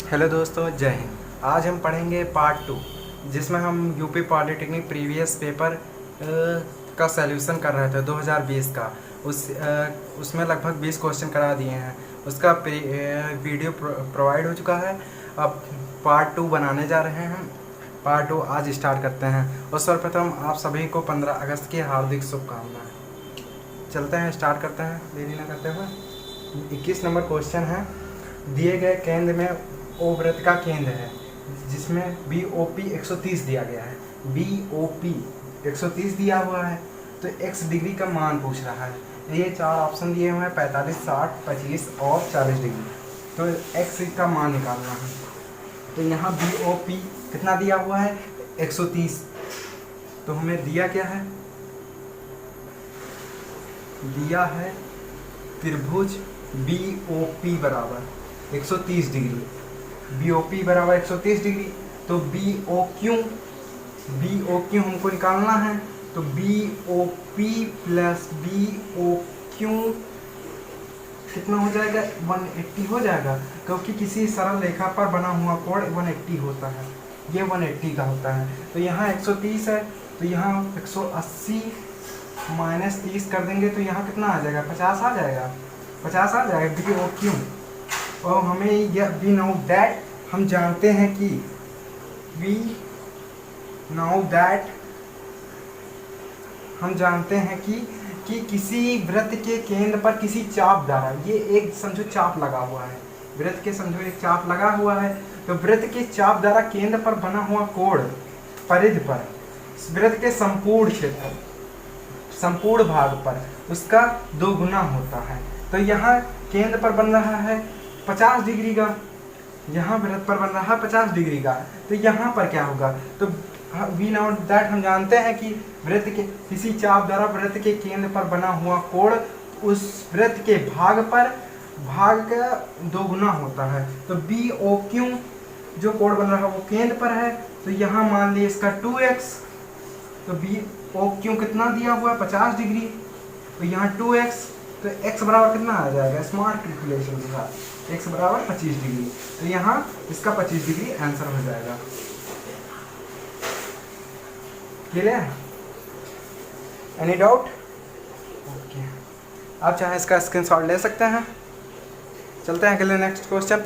Hello दोस्तों, जय हिंद। आज हम पढ़ेंगे पार्ट 2, जिसमें हम यूपी पॉलिटेक्निक प्रीवियस पेपर का सैल्यूशन कर रहे थे 2020 का। उसमें लगभग 20 क्वेश्चन करा दिए हैं। उसका वीडियो प्रोवाइड हो चुका है। अब पार्ट 2 बनाने जा रहे हैं। पार्ट 2 आज स्टार्ट करते हैं। और सर्वप्रथम आप सभी को 15 अगस्त की हार्दिक शुभकामनाएं। चलते हैं, स्टार्ट करते हैं देरी न करते हुए। 21 नंबर क्वेश्चन है। दिए गए केंद्र में ओ वृत्त का केंद्र है, जिसमें BOP 130 दिया गया है। BOP 130 दिया हुआ है, तो x डिग्री का मान पूछ रहा है। ये 4 ऑप्शन दिए हुए हैं, 45, 60, 25 और 40 डिग्री। तो x का मान निकालना है। तो यहाँ BOP कितना दिया हुआ है? 130। तो हमें दिया क्या है? दिया है त्रिभुज BOP बराबर 130 डिग्री। BOP बराबर 130 डिग्री। तो BOQ हमको निकालना है। तो BOP प्लस BOQ कितना हो जाएगा? 180 हो जाएगा, क्योंकि किसी सरल रेखा पर बना हुआ कोण 180 होता है। ये 180 का होता है। तो यहाँ 130 है, तो यहाँ 180 माइनस 30 कर देंगे तो यहाँ कितना आ जाएगा? 50 आ जाएगा। 50 आ जाएगा BOQ। और हमें यह वी नाउ दैट हम जानते हैं कि हम जानते हैं कि किसी वृत्त के केंद्र पर किसी चाप द्वारा, ये एक समझो चाप लगा हुआ है, वृत्त के समझो एक चाप लगा हुआ है। तो वृत्त के चाप द्वारा केंद्र पर बना हुआ कोण परिधि पर वृत्त के संपूर्ण क्षेत्र, संपूर्ण भाग पर उसका 2 गुना होता है। तो यहाँ केंद्र पर बन रहा है 50 डिग्री का, यहाँ वृत्त पर बन रहा है 50 डिग्री का। तो यहाँ पर क्या होगा? तो वी नो दैट हम जानते हैं कि वृत्त के किसी चाप द्वारा वृत्त के केंद्र पर बना हुआ कोण उस वृत्त के भाग का 2 गुना होता है। तो BOQ जो कोण बन रहा है वो केंद्र पर है, तो यहाँ मान लिया इसका 2x। तो BOQ कितना दिया हुआ है? 50 डिग्री। तो यहाँ 2x, तो x बराबर कितना आ जाएगा? स्मार्ट कैलकुलेशन के साथ x बराबर 25 डिग्री। तो यहाँ इसका 25 डिग्री आंसर हो जाएगा। क्लियर? Any doubt? ओके, आप चाहे इसका स्क्रीनशॉट ले सकते हैं। चलते हैं अगले नेक्स्ट क्वेश्चन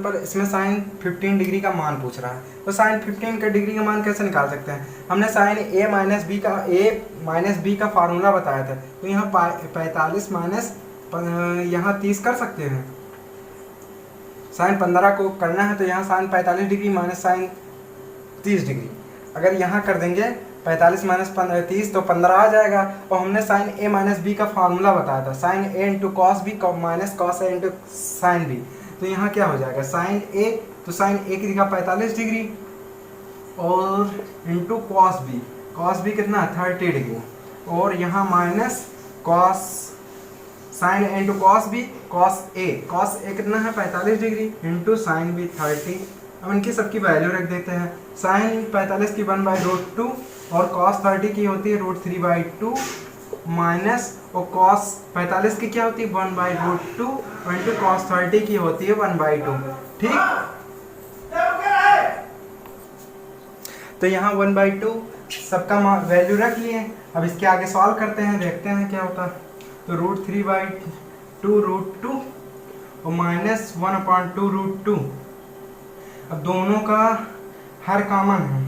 पर। इसमें साइन 15 डिग्री का मान पूछ रहा है। तो साइन 15 का डिग्री का मान कैसे निकाल सकते हैं? हमने साइन A माइनस B का फार्मूला बताया था। तो यहाँ 45 माइनस यहाँ 30 कर सकते हैं। साइन 15 को करना है, तो यहाँ sine 45 degree minus sine 30 degree. अगर यहाँ कर देंगे 45 माइनस 30 तो 15 आ जाएगा। और हमने साइन A माइनस B का फार्मूला बताया था, sine A into cos B minus cos A into sine B। तो यहाँ क्या हो जाएगा? साइन A, तो साइन A की जगह 45 डिग्री और इंटू कॉस B कितना है? 30 डिग्री। और यहाँ minus cos sine A into cos A कितना है? 45 डिग्री इंटू साइन B 30। अब इनकी सबकी वैल्यू रख देते हैं। साइन 45 की 1/√2 और कॉस 30 की होती है √3/2 माइनस, और कॉस 45 की क्या होती है? 1/√2 और इंटू कॉस 30 की होती है 1/2। ठीक, तो यहाँ 1/2 सबका वैल्यू रख लिए। अब इसके आगे सॉल्व करते हैं, देखते हैं क्या होता है। तो √3/2 और माइनस 1/2√2। अब दोनों का हर कॉमन है,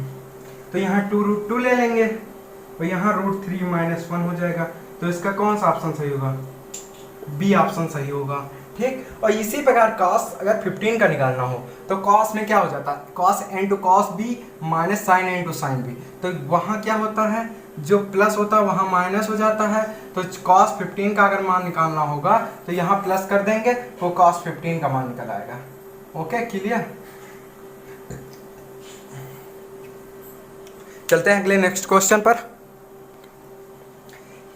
तो यहाँ 2√2 ले लेंगे और यहाँ √3 माइनस 1 हो जाएगा। तो इसका कौन सा ऑप्शन सही होगा? बी ऑप्शन सही होगा। ठीक, और इसी प्रकार कॉस अगर 15 का निकालना हो तो कॉस में क्या हो जाता है? Cos A into cos B minus sine A into sine B। तो वहाँ क्या होता है? जो प्लस होता है वहाँ माइनस हो जाता है। तो कॉस 15 का अगर मान निकालना होगा तो यहाँ प्लस कर देंगे तो कॉस 15 का मान निकल आएगा। Okay, clear? चलते हैं अगले नेक्स्ट क्वेश्चन पर।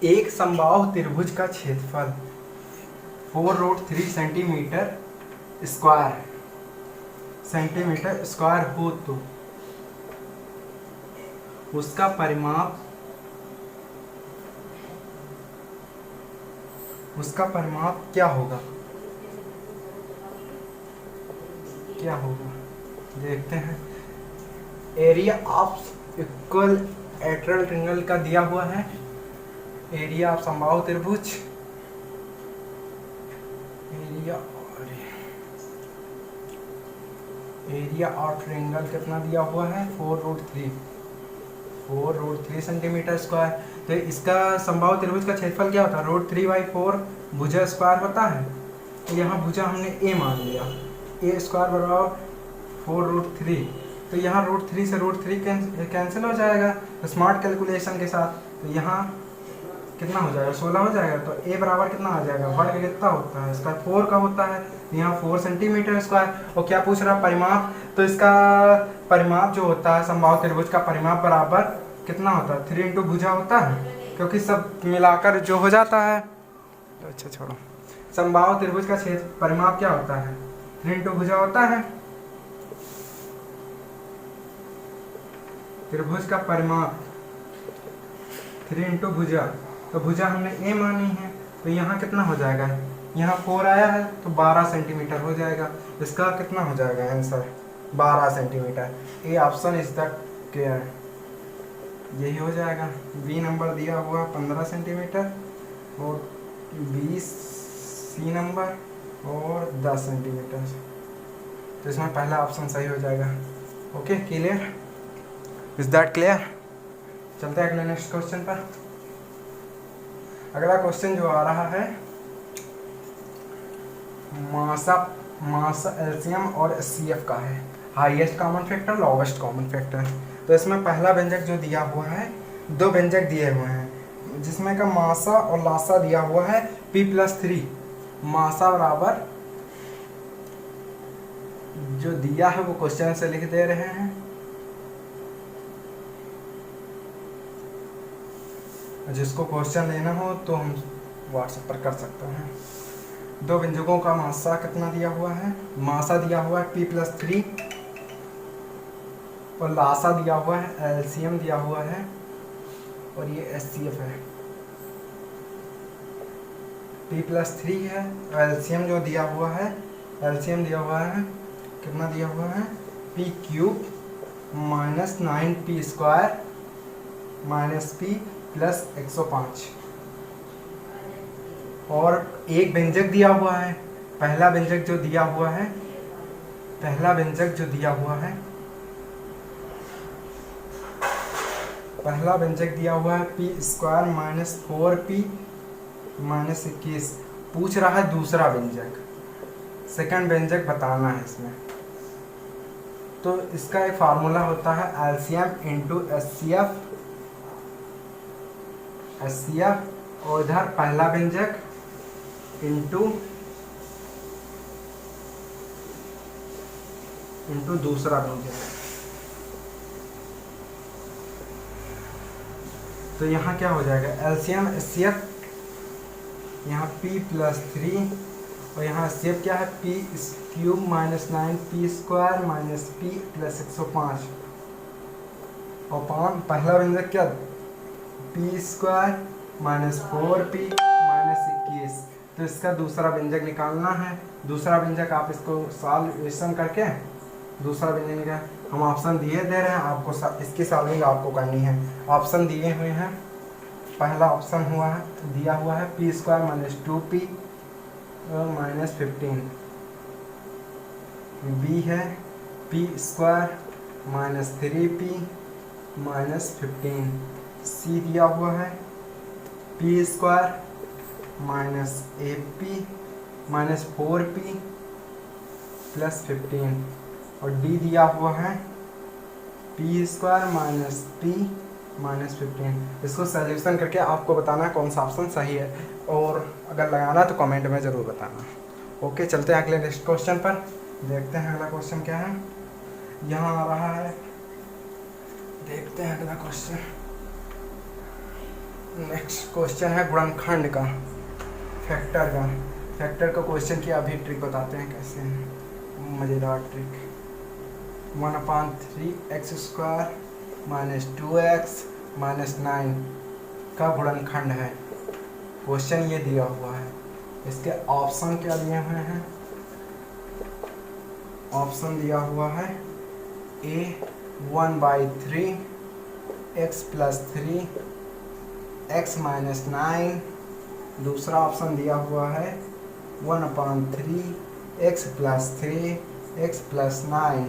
एक समबाहु त्रिभुज का क्षेत्रफल 4√3 सेंटीमीटर स्क्वायर हो तो उसका परिमाप क्या होगा? क्या होगा देखते हैं। Area of equal atrial triangle का दिया हुआ है, एरिया ऑफ समबाहु त्रिभुज, एरिया ऑफ ट्रिंगल कितना दिया हुआ है 4√3 सेंटीमीटर स्क्वायर। तो इसका समबाहु त्रिभुज का क्षेत्रफल क्या होता है √3/4 भुजा स्क्वायर होता है। तो यहाँ भुजा हमने ए मान लिया, ए स्क्वायर बराबर 4√3। तो यहाँ √3 से √3 कैंसिल हो जाएगा स्मार्ट कैलकुलेशन के साथ। तो यहाँ कितना हो जाएगा 16 हो जाएगा। तो ए बराबर कितना आ जाएगा वर्ग कितना होता है इसका 4 का होता है, यहाँ 4 सेंटीमीटर स्क्वायर। और क्या पूछ रहा है परिमाप, तो इसका परिमाप जो होता है समबाहु त्रिभुज का परिमाप बराबर कितना होता है 3 इंटू भुजा होता है, क्योंकि सब मिलाकर जो हो जाता है। अच्छा छोड़ो, समबाहु त्रिभुज का क्षेत्र परिमाप क्या होता है 3 इंटू भुजा होता है। त्रिभुज का परिमाप 3 इंटू भुजा, तो भुजा हमने ए मानी है। तो यहाँ कितना हो जाएगा, यहाँ 4 आया है तो 12 सेंटीमीटर हो जाएगा। इसका कितना हो जाएगा answer 12 centimetre. A option is the care, यही हो जाएगा। बी नंबर दिया हुआ 15 सेंटीमीटर और 20 सी नंबर और 10 सेंटीमीटर। तो इसमें पहला ऑप्शन सही हो जाएगा। Okay clear, is that clear. चलते हैं अगले नेक्स्ट क्वेश्चन पर। अगला क्वेश्चन जो आ रहा है मासा एलसीएम और एचसीएफ का है, highest common factor lowest common factor. तो इसमें पहला व्यंजक जो दिया हुआ है, दो व्यंजक दिए हुए हैं जिसमें का मासा और लासा दिया हुआ है p+3। मासा बराबर जो दिया है वो क्वेश्चन से लिख दे रहे हैं, जिसको क्वेश्चन लेना हो तो हम व्हाट्सएप पर कर सकते हैं। दो व्यंजकों का मासा कितना दिया हुआ है, मासा दिया हुआ है p+3 और लासा दिया हुआ है, एलसीएम दिया हुआ है और ये एचसीएफ है। p+3 है, एलसीएम जो दिया हुआ है, एलसीएम दिया हुआ है कितना दिया हुआ है p³ - 9p² - p + 105। और एक व्यंजक दिया हुआ है, पहला व्यंजक जो दिया हुआ है, पहला व्यंजक जो दिया हुआ है, पहला व्यंजक दिया हुआ है p² - 4p - 21। पूछ रहा है दूसरा व्यंजक, सेकंड व्यंजक बताना है इसमें। तो इसका एक फार्मूला होता है एलसीएम इंटू एचसीएफ, और इधर पहला व्यंजक इंटू दूसरा व्यंजक। तो यहाँ क्या हो जाएगा एलसीएम एचसीएफ, यहाँ p+3 और यहाँ एचसीएफ क्या है p³ - 9p² - p + 105 और पहला व्यंजक क्या p² - 4p - 21। तो इसका दूसरा व्यंजक निकालना है। दूसरा व्यंजक आप इसको सॉल्यूशन करके दूसरा व्यंजक निकाल, हम ऑप्शन दे रहे हैं आपको, इसकी सॉल्विंग आपको करनी है। ऑप्शन दिए हुए हैं, पहला ऑप्शन दिया हुआ है p² - 2p - 15, बी है p² - 3p - 15, सी दिया हुआ है p² - AP - 4p + 15 और डी दिया हुआ है p² - p - 15। इसको सॉल्यूशन करके आपको बताना है कौन सा ऑप्शन सही है, और अगर लगाना तो कमेंट में ज़रूर बताना। ओके चलते हैं अगले नेक्स्ट क्वेश्चन पर, देखते हैं अगला क्वेश्चन क्या है। यहाँ आ रहा है, देखते हैं अगला क्वेश्चन। नेक्स्ट क्वेश्चन है गुणनखंड का, फैक्टर का क्वेश्चन की अभी ट्रिक बताते हैं कैसे है, मज़ेदार ट्रिक। 1/3x² - 2x - 9 का गुणनखंड है। क्वेश्चन ये दिया हुआ है, इसके ऑप्शन क्या दिए हुए हैं, ऑप्शन दिया हुआ है ए 1/3 x + 3 x - 9, दूसरा ऑप्शन दिया हुआ है 1/3 x + 3 x + 9,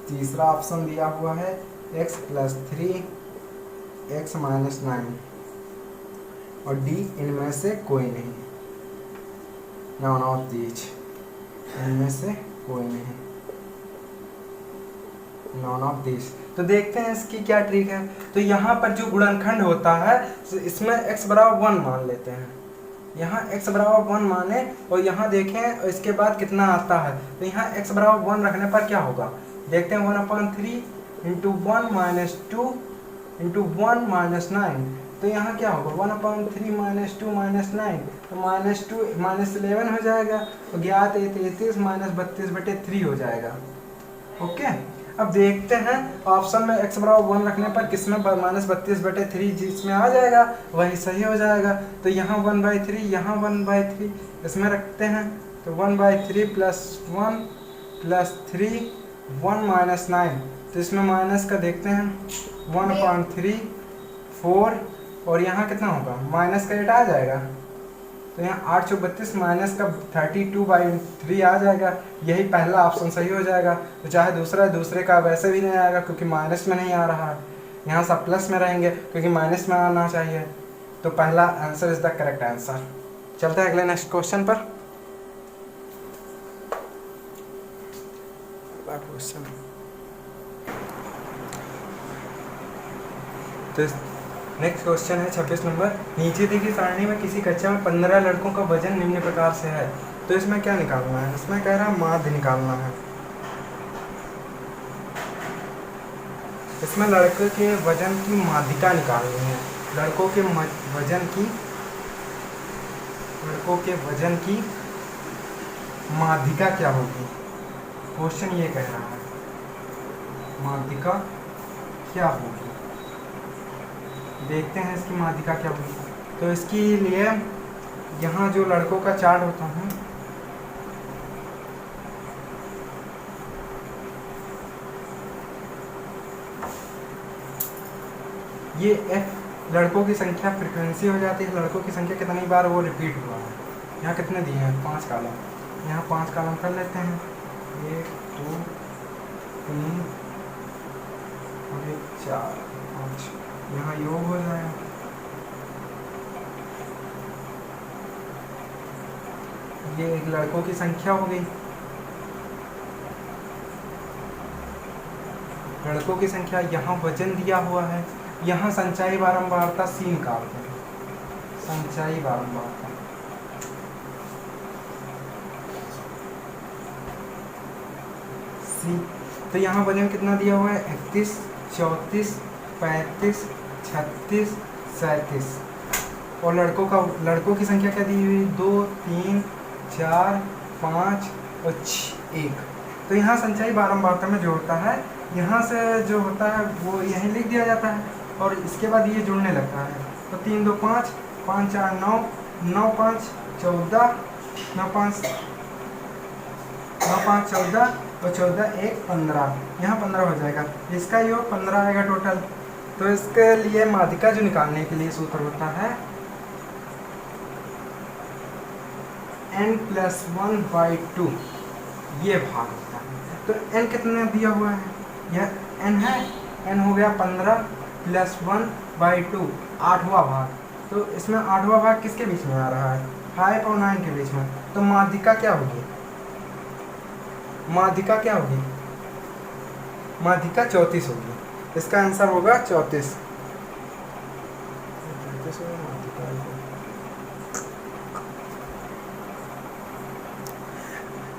तीसरा ऑप्शन दिया हुआ है x + 3 x - 9, और डी इनमें से कोई नहीं, नॉन ऑफ दीज, इनमें से कोई नहीं, नॉन ऑफ दिस। तो देखते हैं इसकी क्या ट्रिक है। तो यहाँ पर जो गुणनखंड होता है इसमें x बराबर 1 मान लेते हैं, यहाँ x बराबर 1 माने और यहाँ देखें और इसके बाद कितना आता है। तो यहाँ x बराबर 1 रखने पर क्या होगा, देखते हैं 1/3 × 1 - 2 × 1 - 9, तो यहाँ क्या होगा 1/3 - 2 - 9, तो -2 -11 हो जाएगा, तो ज्ञात 33 - 32/3 हो जाएगा। ओके, अब देखते हैं ऑप्शन में x बराबर 1 रखने पर किसमें -32/3 जिसमें आ जाएगा वही सही हो जाएगा। तो यहाँ 1/3, यहाँ 1/3, इसमें रखते हैं, तो 1/3 + 1 + 3 1 - 9, तो इसमें माइनस का देखते हैं 1/3 4, और यहाँ कितना होगा माइनस का 8 आ जाएगा, तो यहाँ 8 × 32 माइनस का 32/3 आ जाएगा, यही पहला ऑप्शन सही हो जाएगा। तो चाहे दूसरे का वैसे भी नहीं आएगा क्योंकि माइनस में नहीं आ रहा है, यहाँ सब प्लस में रहेंगे क्योंकि माइनस में आना चाहिए, तो पहला answer is the correct answer. चलते हैं अगले नेक्स्ट क्वेश्चन पर। तो नेक्स्ट क्वेश्चन है 26 नंबर। नीचे दी गई सारणी में किसी कक्षा में 15 लड़कों का वजन निम्न प्रकार से है, तो इसमें क्या निकालना है, इसमें कह रहा है माध्य निकालना है। इसमें लड़के के वजन की माध्यिका निकालनी है, लड़कों के वजन की माध्यिका क्या होगी, क्वेश्चन ये कह रहा है माध्यिका क्या होगी, देखते हैं इसकी माध्यिका क्या होगी। तो इसके लिए यहाँ जो लड़कों का चार्ट होता है, ये f लड़कों की संख्या फ्रिक्वेंसी हो जाती है, लड़कों की संख्या कितनी बार वो रिपीट हुआ है। यहाँ कितने दिए हैं 5 कॉलम, यहाँ 5 कॉलम कर लेते हैं, 1 2 3 और 1 4 5, यहाँ योग हो जाएगा। ये एक लड़कों की संख्या हो गई, लड़कों की संख्या, यहाँ वजन दिया हुआ है, यहाँ संचाई बारंबारता c निकालते हैं, संचाई बारंबारता c, तो यहाँ वजन कितना दिया हुआ है 31 34 35 36 37, और लड़कों की संख्या क्या दी हुई 2 3 4 5 और 1। तो यहाँ संचाई बारंबारता में जो होता है, यहाँ से जो होता है वो यहीं लिख दिया जाता है और इसके बाद ये जुड़ने लगता है। तो 3 2 5 5 4 9 9 5 14 9 5 14 और 14 1 15, यहाँ 15 हो जाएगा, इसका योग 15 आएगा टोटल। तो इसके लिए माध्यिका जो निकालने के लिए सूत्र होता है n+1/2, ये भाग होता है। तो n कितना दिया हुआ है, यह n है, n हो गया 15 + 1/2, 8वां भाग। तो इसमें 8वां भाग किसके बीच में आ रहा है 5 और 9 के बीच में। तो माध्यिका क्या होगी, माध्यिका क्या होगी, माध्यिका 34 होगी, इसका आंसर होगा 34।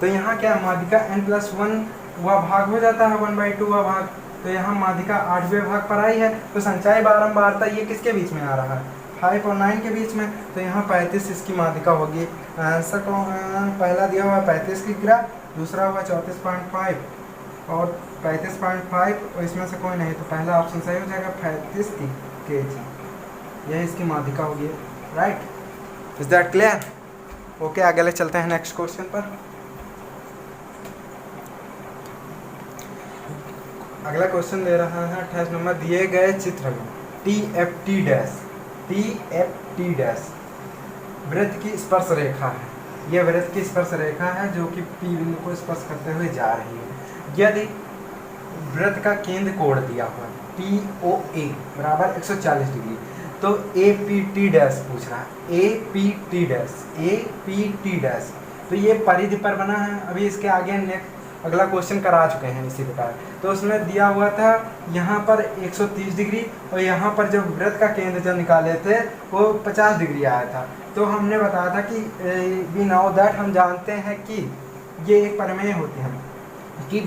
तो यहाँ क्या माध्यिका n+1 वह भाग हो जाता है 1/2 वह भाग, तो यहाँ माध्यिका 8वें भाग पर आई है। तो संचाई बारंबारता ये किसके बीच में आ रहा है 5 और 9 के बीच में, तो यहाँ 35 इसकी माध्यिका होगी। आंसर को पहला दिया हुआ 35 की गिरा, दूसरा हुआ 34.5 और 35.5, और इसमें से कोई नहीं, तो पहला ऑप्शन सही हो जाएगा 35 kg, यही इसकी माध्यिका होगी। Right, is that clear? Okay, आगे ले चलते हैं नेक्स्ट क्वेश्चन पर। अगला क्वेश्चन दे रहा है 28 नंबर, दिए गए चित्र में टी एफ टी डैश वृत्त की स्पर्श रेखा है। यह वृत्त की स्पर्श रेखा है जो कि पी बिंदु को स्पर्श करते हुए जा रही है। यदि वृत्त का केंद्र कोण दिया हुआ पी ओ ए बराबर 140 डिग्री, तो ए पी टी डैश पूछ रहा है, ए पी टी डैश, तो ये परिधि पर बना है। अभी इसके आगे नेक्स्ट अगला क्वेश्चन करा चुके हैं इसी प्रकार। तो उसमें दिया हुआ था यहाँ पर 130 डिग्री और यहाँ पर जो वृत्त का केंद्र जब निकाले थे वो 50 डिग्री आया था। तो हमने बताया था कि वी नाउ दैट, हम जानते हैं कि ये एक प्रमेय होती है कि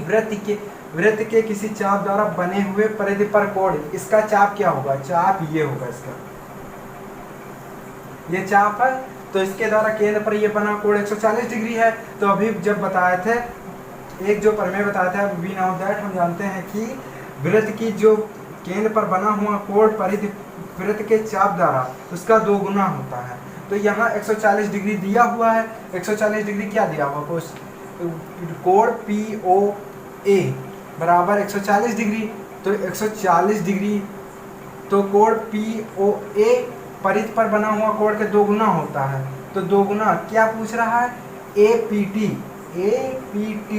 वृत्त के किसी चाप द्वारा बने हुए परिधि पर कोण, इसका चाप क्या होगा, चाप ये होगा, इसका ये चाप है, तो इसके द्वारा केंद्र पर ये बना कोण 140 डिग्री है। तो अभी जब बताए थे एक जो प्रमेय बताया था वी नाउ दैट, हम जानते हैं कि वृत्त की जो केंद्र पर बना हुआ कोण परिधि वृत्त के चाप द्वारा उसका 2 गुना होता है। तो यहाँ 140 डिग्री दिया हुआ है, 140 डिग्री क्या दिया हुआ, कोण पी ओ ए बराबर 140 डिग्री, तो 140 डिग्री तो कोण पी ओ ए परिधि पर बना हुआ कोण के 2 गुना होता है। तो 2 गुना क्या पूछ रहा है, ए पी टी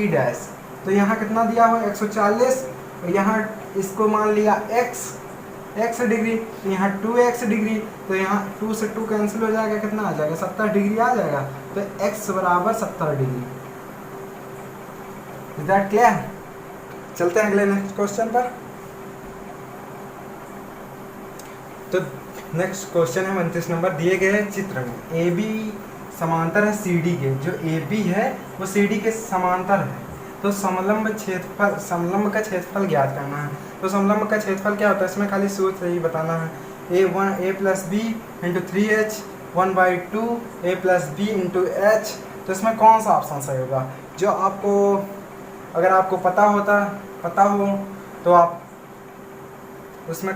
डैश, तो यहाँ कितना दिया हुआ 140 और यहाँ इसको मान लिया x डिग्री, तो यहाँ 2x डिग्री, तो यहाँ 2 से 2 कैंसिल हो जाएगा, कितना आ जाएगा 70 डिग्री आ जाएगा। तो x बराबर 70 डिग्री। Is that clear? चलते हैं अगले नेक्स्ट क्वेश्चन पर। तो नेक्स्ट क्वेश्चन है 29 नंबर, दिए गए चित्र में ए बी समांतर है सी डी के, जो ए बी है वो सी डी के समांतर है। तो समलंब का क्षेत्रफल ज्ञात करना है। तो समलंब का क्षेत्रफल क्या होता है, इसमें खाली सूत्र ही बताना है, a plus b into 3h 1/2 a plus b into h. तो इसमें कौन सा ऑप्शन सही होगा, जो आपको अगर आपको पता हो तो आप उसमें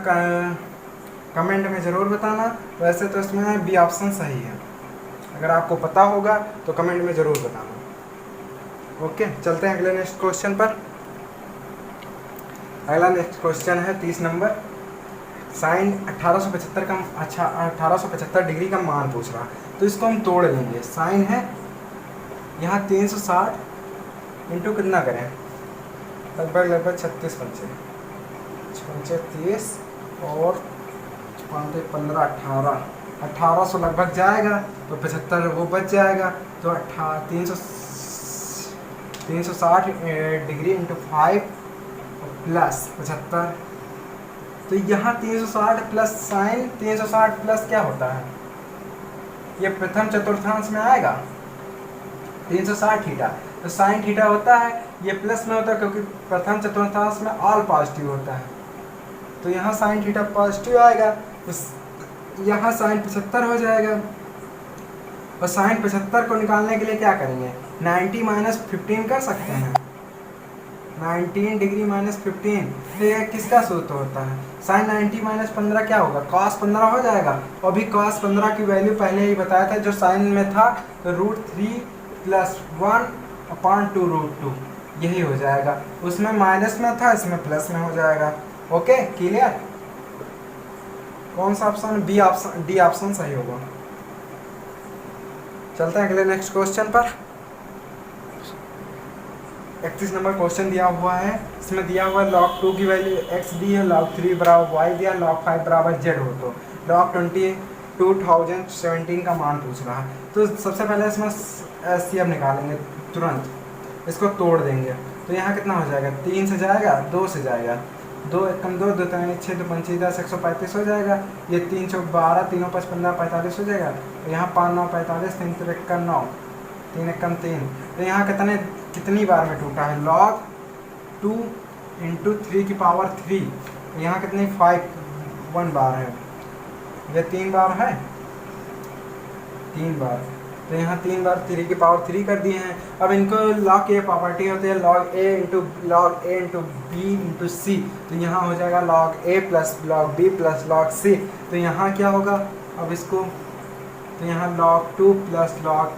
कमेंट में ज़रूर बताना। वैसे तो इसमें बी ऑप्शन सही है, अगर आपको पता होगा तो कमेंट में ज़रूर बताना। ओके, चलते हैं अगले नेक्स्ट क्वेश्चन पर। अगला नेक्स्ट क्वेश्चन है 30 नंबर, साइन 1875 डिग्री का मान पूछ रहा है। तो इसको हम तोड़ लेंगे। साइन है यहाँ 360 इंटू कितना करें, लगभग 36 पंचे 30 और 15 1800 लगभग जाएगा, तो 75 वो बच जाएगा। तो 360 डिग्री इंटू 5 प्लस 75, तो यहाँ 360 प्लस साइन 360 प्लस क्या होता है, ये प्रथम चतुर्थांश में आएगा 360 थीटा, तो साइन थीटा होता है, ये प्लस में होता है क्योंकि प्रथम चतुर्थांश में ऑल पॉजिटिव होता है। तो यहाँ साइन थीटा पॉजिटिव आएगा, तो यहाँ साइन 75 हो जाएगा। और साइन 75 को निकालने के लिए क्या करेंगे, 90 माइनस 15 कर सकते हैं, 19 डिग्री माइनस 15। तो ये किसका सूत्र होता है, साइन 90 माइनस 15 क्या होगा, कॉस 15 हो जाएगा। और भी कॉस 15 की वैल्यू पहले ही बताया था, जो साइन में था, तो √3 + 1/2√2 यही हो जाएगा। उसमें माइनस में था, इसमें प्लस में हो जाएगा। Okay, clear? कौन सा option, b option, d option सही होगा। चलते हैं अगले नेक्स्ट क्वेश्चन पर। 31 नंबर क्वेश्चन दिया हुआ है, इसमें दिया हुआ log 2 की वैल्यू x दी है, log 3 बराबर y दिया, log 5 बराबर z हो, तो log 2017 का मान पूछ रहा है। तो सबसे पहले इसमें एचसीएफ निकालेंगे तुरंत, इसको तोड़ देंगे। तो यहाँ कितना हो जाएगा, 3 से जाएगा, 2 से जाएगा, 2 एकम 2, 2 3 6 2 5 10 135 हो जाएगा। ये 3 चौक 12, 3 5 15 45 हो जाएगा। तो यहाँ 5 9 45, 3 3 9, 3 एकम 3। तो यहाँ कितनी बार में टूटा है, log 2 इंटू 3 की पावर 3। यहाँ कितनी 1 बार है, ये 3 बार है, 3 बार। तो यहाँ 3 बार 3 की पावर 3 कर दिए हैं। अब इनको log ए प्रॉपर्टी होती है, log a into b into c। तो यहाँ हो जाएगा log a plus log b plus log c। तो यहाँ क्या होगा, अब इसको, तो यहाँ log 2 प्लस log,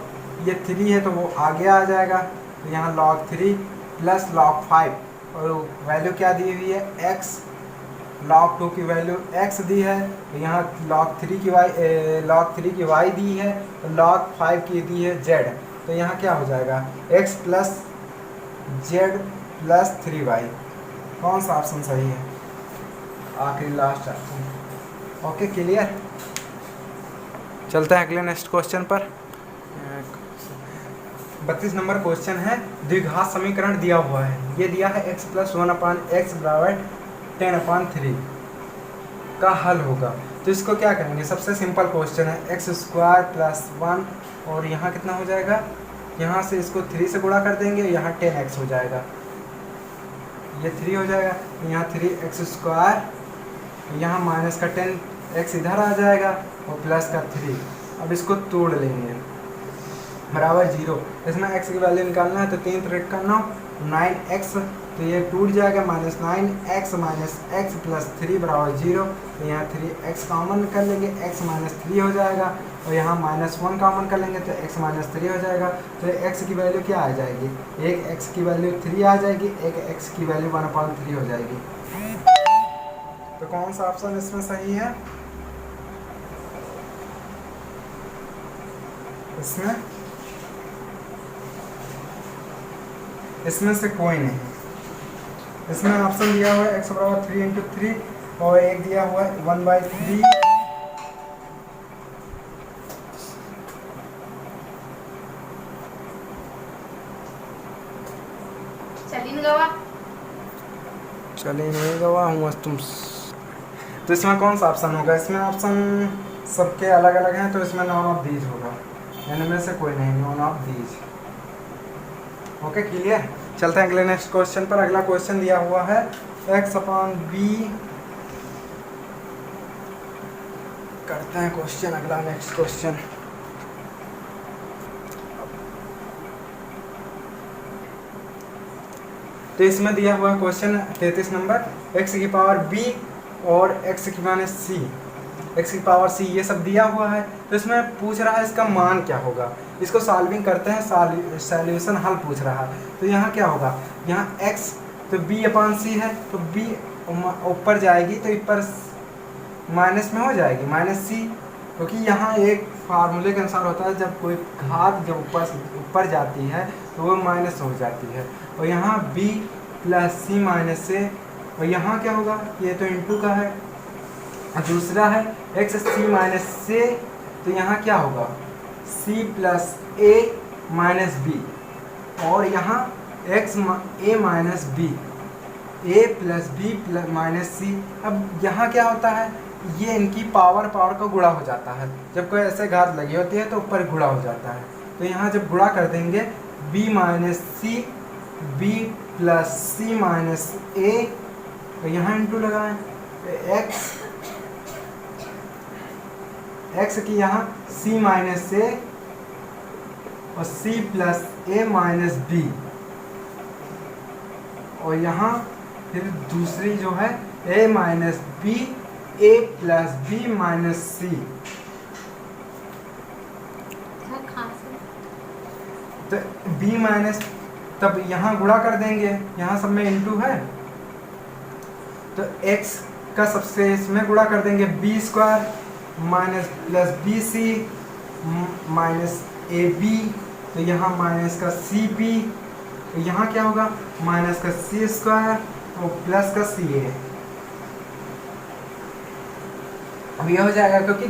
ये 3 है तो वो आगे आ जाएगा। तो यहाँ log 3 प्लस log 5 और वैल्यू क्या दी हुई है, x, log 2 की वैल्यू x दी है, तो यहाँ log 3 की y दी है, तो log 5 की दी है z। तो यहाँ क्या हो जाएगा, x plus Z plus 3y। कौन सा ऑप्शन सही है, आखिरी लास्ट ऑप्शन। Okay clear. चलते हैं अगले नेक्स्ट क्वेश्चन पर। 32 नंबर क्वेश्चन है, द्विघात समीकरण दिया हुआ है, ये दिया है x प्लस 1/x बराबर 10/3 का हल होगा। तो इसको क्या करेंगे, सबसे सिंपल क्वेश्चन है, एक्स स्क्वायर प्लस 1 और यहाँ कितना हो जाएगा, यहाँ से इसको 3 से गुणा कर देंगे, यहाँ 10x हो जाएगा, ये 3 हो जाएगा, यहाँ 3x स्क्वायर, यहाँ माइनस का 10x इधर आ जाएगा और प्लस का 3। अब इसको तोड़ लेंगे बराबर 0। इसमें x की वैल्यू निकालना है, तो 3 3 का 9, 9x, तो ये टूट जाएगा, -9x माइनस x प्लस 3 बराबर 0। तो यहाँ 3x कॉमन कर लेंगे, x माइनस 3 हो जाएगा, और यहाँ -1 कॉमन कर लेंगे तो x माइनस 3 हो जाएगा। तो x की वैल्यू क्या आ जाएगी, एक x की वैल्यू 3 आ जाएगी, एक x की वैल्यू 1/3 हो जाएगी। तो कौन सा ऑप्शन इसमें सही है, इसमें से कोई नहीं। इसमें ऑप्शन दिया हुआ है x बराबर 3 × 3 और एक दिया हुआ है 1/3। चलिए नहीं गवा हूँ तुम। तो इसमें कौन सा ऑप्शन होगा, इसमें ऑप्शन सबके अलग अलग हैं, तो इसमें नॉन ऑफ दीज होगा, इनमें से कोई नहीं, none of these. Okay clear. चलते हैं अगले नेक्स्ट क्वेश्चन पर। अगला क्वेश्चन दिया हुआ है x/b। करते हैं क्वेश्चन, अगला नेक्स्ट क्वेश्चन। तो इसमें दिया हुआ क्वेश्चन 33 नंबर, x की पावर b और x की माइनस c, x की पावर c, ये सब दिया हुआ है। तो इसमें पूछ रहा है इसका मान क्या होगा। इसको सॉल्विंग करते हैं, सॉल्यूशन हल पूछ रहा है। तो यहाँ क्या होगा, यहाँ x तो b/c है, तो b ऊपर जाएगी तो ऊपर माइनस में हो जाएगी -c, क्योंकि यहाँ एक फार्मूले के अनुसार होता है, जब कोई घात जब ऊपर जाती है तो वो माइनस हो जाती है। और यहाँ b प्लस c माइनस से, और यहाँ क्या होगा, ये तो इंटू का है, दूसरा है x c माइनस से, तो यहाँ क्या होगा c plus a minus b, और यहाँ x a minus b, a plus b plus minus c। अब यहाँ क्या होता है, ये इनकी पावर का गुणा हो जाता है, जब कोई ऐसे घात लगी होती है तो ऊपर गुणा हो जाता है। तो यहाँ जब गुणा कर देंगे b minus c, b plus c minus a, तो यहाँ इंटू लगाएं, x की यहाँ c माइनस से और c plus a minus b, और यहाँ फिर दूसरी जो है a minus b, a plus b minus c। तो b माइनस, तब यहाँ गुणा कर देंगे, यहाँ सब में इंटू है, तो x का सबसे इसमें गुणा कर देंगे, b square minus plus b c minus a b, तो यहाँ माइनस का सी बी, तो यहाँ क्या होगा माइनस का सी स्क्वायर और प्लस का सी ए। अब यह हो जाएगा, क्योंकि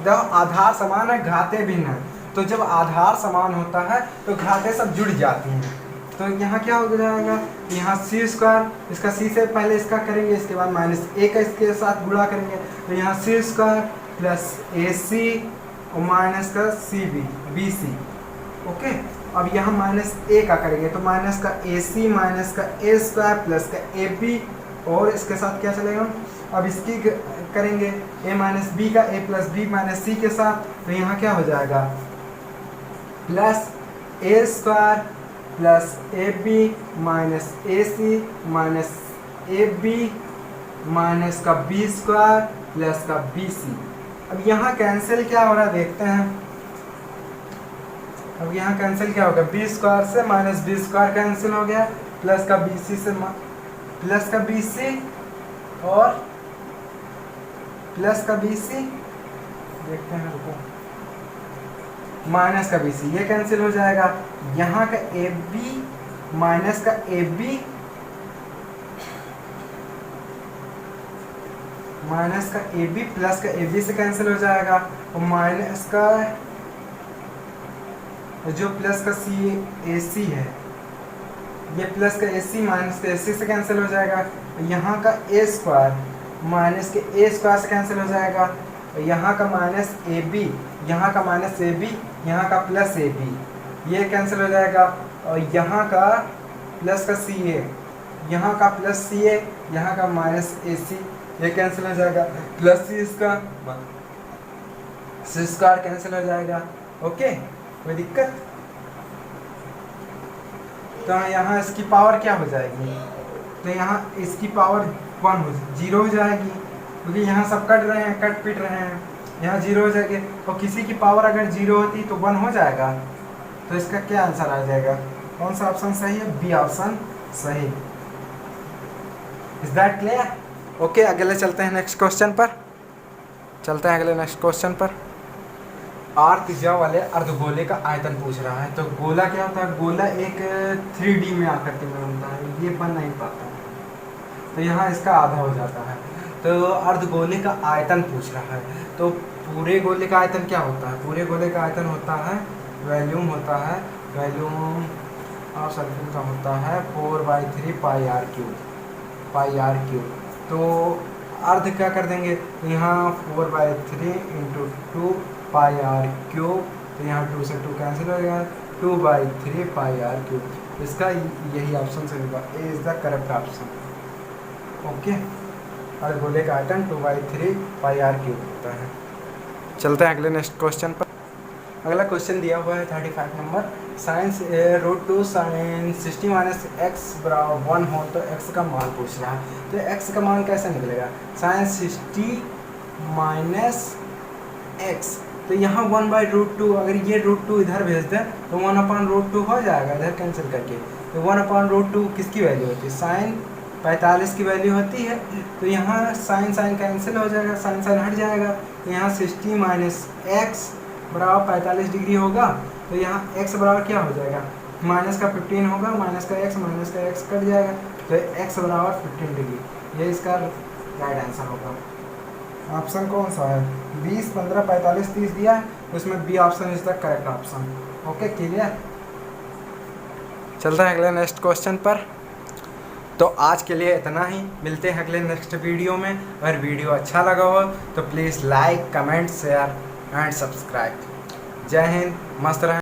जब आधार समान है घाते भिन्न है, तो जब आधार समान होता है तो घाते सब जुड़ जाती हैं। तो यहाँ क्या हो जाएगा, यहाँ सी स्क्वायर, इसका सी से पहले इसका करेंगे, इसके बाद माइनस ए का इसके साथ गुणा करेंगे, तो यहाँ सी स्क्वायर प्लस ए सी और माइनस का c b b c. Okay, अब यहाँ माइनस ए का करेंगे, तो माइनस का ए सी माइनस का ए स्क्वायर प्लस का ए बी, और इसके साथ क्या चलेगा, अब इसकी करेंगे ए माइनस बी का a plus b minus c के साथ, तो यहाँ क्या हो जाएगा plus a square plus a b minus a c minus a b minus का बी स्क्वायर प्लस का बी सी। अब यहाँ कैंसिल क्या हो रहा है देखते हैं। अब यहाँ कैंसिल क्या होगा, बी स्क्वायर से माइनस बी स्क्वायर कैंसिल हो गया, प्लस का बी सी से प्लस का BC और प्लस का BC, देखते हैं रुको, माइनस का BC, ये कैंसिल हो जाएगा। यहाँ का AB माइनस का AB माइनस का AB प्लस का AB से कैंसिल हो जाएगा, और माइनस का जो प्लस का AC है, ये प्लस का AC माइनस का AC से कैंसिल हो जाएगा। यहाँ का A स्क्वायर माइनस के A स्क्वायर से कैंसिल हो जाएगा। यहाँ का माइनस AB, यहाँ का माइनस AB, यहाँ का प्लस AB, ये कैंसिल हो जाएगा। और यहाँ का प्लस का CA, यहाँ का प्लस CA, यहाँ का माइनस AC, ये कैंसिल हो जाएगा। प्लस C इसका C स्क्वायर कैंसिल हो जाएगा। ओके, कोई दिक्कत? तो यहाँ इसकी पावर क्या हो जाएगी, तो यहाँ इसकी पावर 0 हो जाएगी, क्योंकि यहाँ सब कट रहे हैं, कट पिट रहे हैं, यहाँ 0 हो जाएगी। और किसी की पावर अगर 0 होती तो 1 हो जाएगा। तो इसका क्या आंसर आ जाएगा? कौन सा ऑप्शन सही है? बी ऑप्शन सही। Is that clear? ओके, अगले चलते हैं नेक्स्ट क्वेश्चन पर। त्रिज्या वाले अर्धगोले का आयतन पूछ रहा है। तो गोला क्या होता है? गोला एक 3D में आकृति में बनता है, ये बन नहीं पाता, तो यहाँ इसका आधा हो जाता है। तो अर्धगोले का आयतन पूछ रहा है। तो पूरे गोले का आयतन क्या होता है? पूरे गोले का आयतन होता है, वॉल्यूम होता है, वॉल्यूम ऑफ सर्किल का होता है 4/3 πr³। तो अर्ध क्या कर देंगे? यहाँ 4/3 × 2 πr³, तो यहाँ 2 से 2 कैंसिल हो गया, 2/3 πr³। इसका यही ऑप्शन सही होगा, A is the correct option. Okay, अर्धगोले का आयतन 2/3 πr³ होता है। चलते हैं अगले नेक्स्ट क्वेश्चन पर। अगला क्वेश्चन दिया हुआ है 35 नंबर। साइंस √2 sin 60 - x = 1 हो तो x का मान पूछ रहा है। तो x का मान कैसे निकलेगा? sin 60 - x, तो यहाँ 1/√2, अगर ये √2 इधर भेज दें तो 1/√2 हो जाएगा, इधर कैंसिल करके। तो 1/√2 किसकी वैल्यू होती है? साइन 45 की वैल्यू होती है। तो यहाँ साइन कैंसिल हो जाएगा, साइन हट जाएगा। तो यहाँ 60 - x बराबर 45 डिग्री होगा। तो यहाँ x बराबर क्या हो जाएगा? माइनस का 15 होगा, माइनस का x कट जाएगा, तो x बराबर 15 डिग्री। ये इसका राइट आंसर होगा। ऑप्शन कौन सा है? 20, 15, 45, 30 दिया है, उसमें b option is the correct option. Okay, clear? चलते हैं अगले नेक्स्ट क्वेश्चन पर। तो आज के लिए इतना ही, मिलते हैं अगले नेक्स्ट वीडियो में। अगर वीडियो अच्छा लगा हो तो please like, comment, share and subscribe. जय हिंद, मस्त रहें।